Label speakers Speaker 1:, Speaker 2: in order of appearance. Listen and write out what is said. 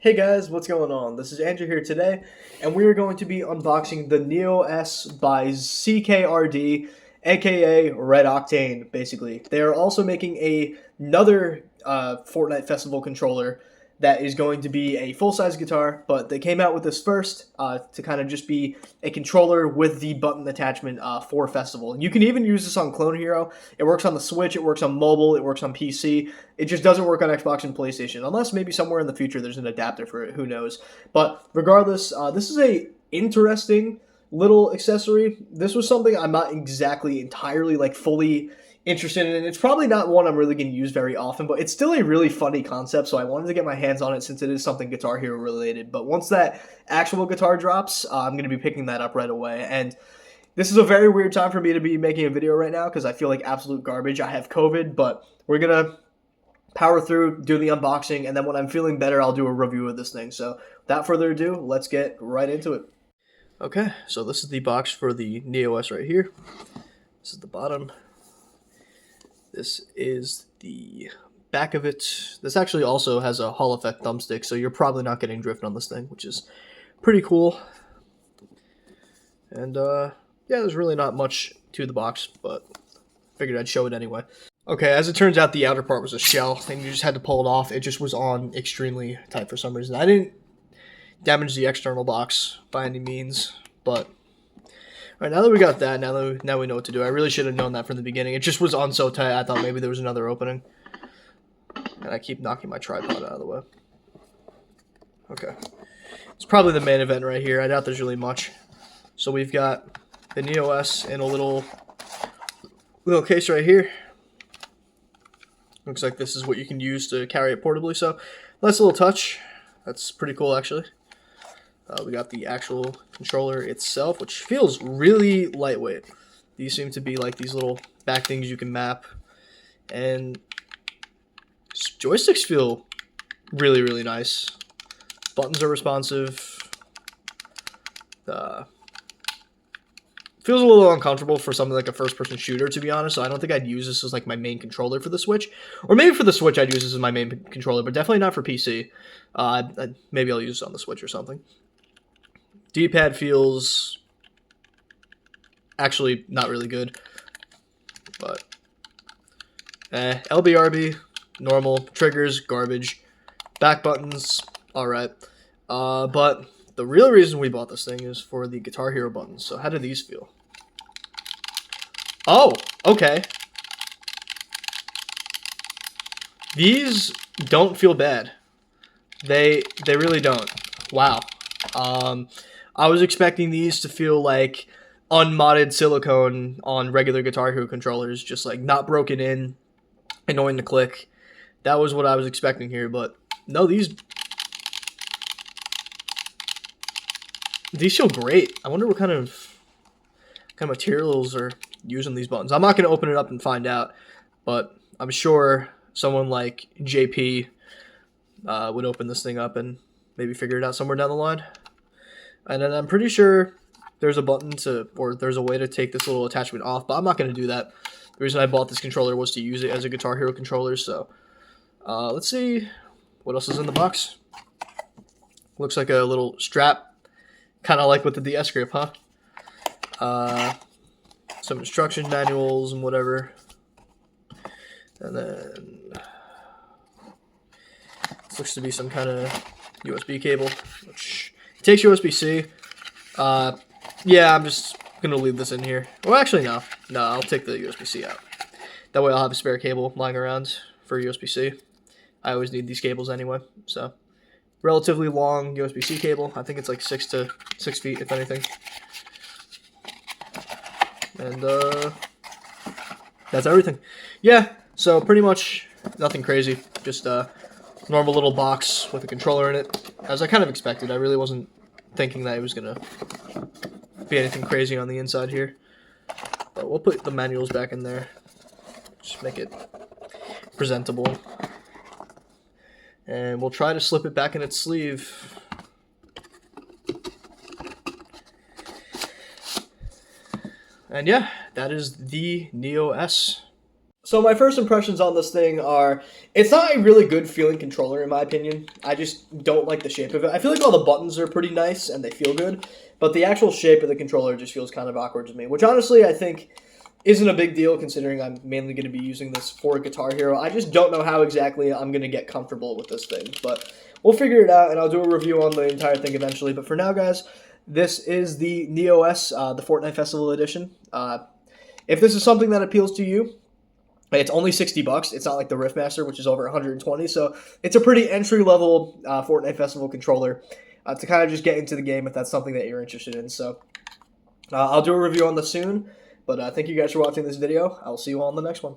Speaker 1: Hey guys, what's going on? This is Andrew here today, and we are going to be unboxing the Neo S by CRKD, aka Red Octane, basically. They are also making another Fortnite Festival controller that is going to be a full-size guitar, but they came out with this first to kind of just be a controller with the button attachment for Festival. You can even use this on Clone Hero. It works on the Switch, it works on mobile, it works on PC. It just doesn't work on Xbox and PlayStation, unless maybe somewhere in the future there's an adapter for it. Who knows? But regardless, this is a interesting little accessory. This was something I'm not exactly entirely fully interested in. It's probably not one I'm really going to use very often, but it's still a really funny concept, so I wanted to get my hands on it since it is something Guitar Hero related. But once that actual guitar drops, I'm going to be picking that up right away. And this is a very weird time for me to be making a video right now because I feel like absolute garbage. I have COVID, but we're going to power through, do the unboxing, and then when I'm feeling better, I'll do a review of this thing. So without further ado, let's get right into it. Okay, so this is the box for the Neo S right here. This is the bottom. This is the back of it. This actually also has a Hall effect thumbstick, so you're probably not getting drift on this thing, which is pretty cool. And yeah, there's really not much to the box, but figured I'd show it anyway. Okay, as it turns out, the outer part was a shell, and you just had to pull it off. It just was on extremely tight for some reason. I didn't damage the external box by any means, but all right, now that we got that, now we know what to do. I really should have known that from the beginning. It just was on so tight, I thought maybe there was another opening. And I keep knocking my tripod out of the way. Okay. It's probably the main event right here. I doubt there's really much. So we've got the Neo S in a little case right here. Looks like this is what you can use to carry it portably, so nice little touch. That's pretty cool, actually. We got the actual controller itself, which feels really lightweight. These seem to be like these little back things you can map. And joysticks feel really, really nice. Buttons are responsive. Feels a little uncomfortable for something like a first-person shooter, to be honest, so I don't think I'd use this as like my main controller for the Switch. Or maybe for the Switch I'd use this as my main controller, but definitely not for PC. Maybe I'll use it on the Switch or something. D-pad feels actually not really good, but LBRB, normal. Triggers, garbage. Back buttons, alright. But the real reason we bought this thing is for the Guitar Hero buttons. So how do these feel? Oh, okay. These don't feel bad. They really don't. Wow. I was expecting these to feel like unmodded silicone on regular Guitar Hero controllers, just like not broken in, annoying to click. That was what I was expecting here, but no, these feel great. I wonder what kind of materials are used on these buttons. I'm not going to open it up and find out, but I'm sure someone like JP would open this thing up and maybe figure it out somewhere down the line. And then I'm pretty sure there's a button or there's a way to take this little attachment off, but I'm not going to do that. The reason I bought this controller was to use it as a Guitar Hero controller, so let's see what else is in the box. Looks like a little strap, kind of like with the DS grip, huh? Some instruction manuals and whatever. And then this looks to be some kind of USB cable, which takes USB-C. Yeah, I'm just going to leave this in here. Well, actually, no. No, I'll take the USB-C out. That way I'll have a spare cable lying around for USB-C. I always need these cables anyway, so relatively long USB-C cable. I think it's like 6 feet, if anything. And that's everything. Yeah, so pretty much nothing crazy. Just a normal little box with a controller in it, as I kind of expected. I really wasn't thinking that it was going to be anything crazy on the inside here. But we'll put the manuals back in there. Just make it presentable. And we'll try to slip it back in its sleeve. And yeah, that is the Neo S. So my first impressions on this thing are, it's not a really good feeling controller in my opinion. I just don't like the shape of it. I feel like all the buttons are pretty nice and they feel good, but the actual shape of the controller just feels kind of awkward to me, which honestly I think isn't a big deal considering I'm mainly going to be using this for Guitar Hero. I just don't know how exactly I'm going to get comfortable with this thing, but we'll figure it out and I'll do a review on the entire thing eventually. But for now, guys, this is the Neo S, the Fortnite Festival Edition. If this is something that appeals to you, it's only $60. It's not like the Riftmaster, which is over 120. So it's a pretty entry-level Fortnite Festival controller to kind of just get into the game if that's something that you're interested in. So I'll do a review on this soon. But thank you guys for watching this video. I'll see you all in the next one.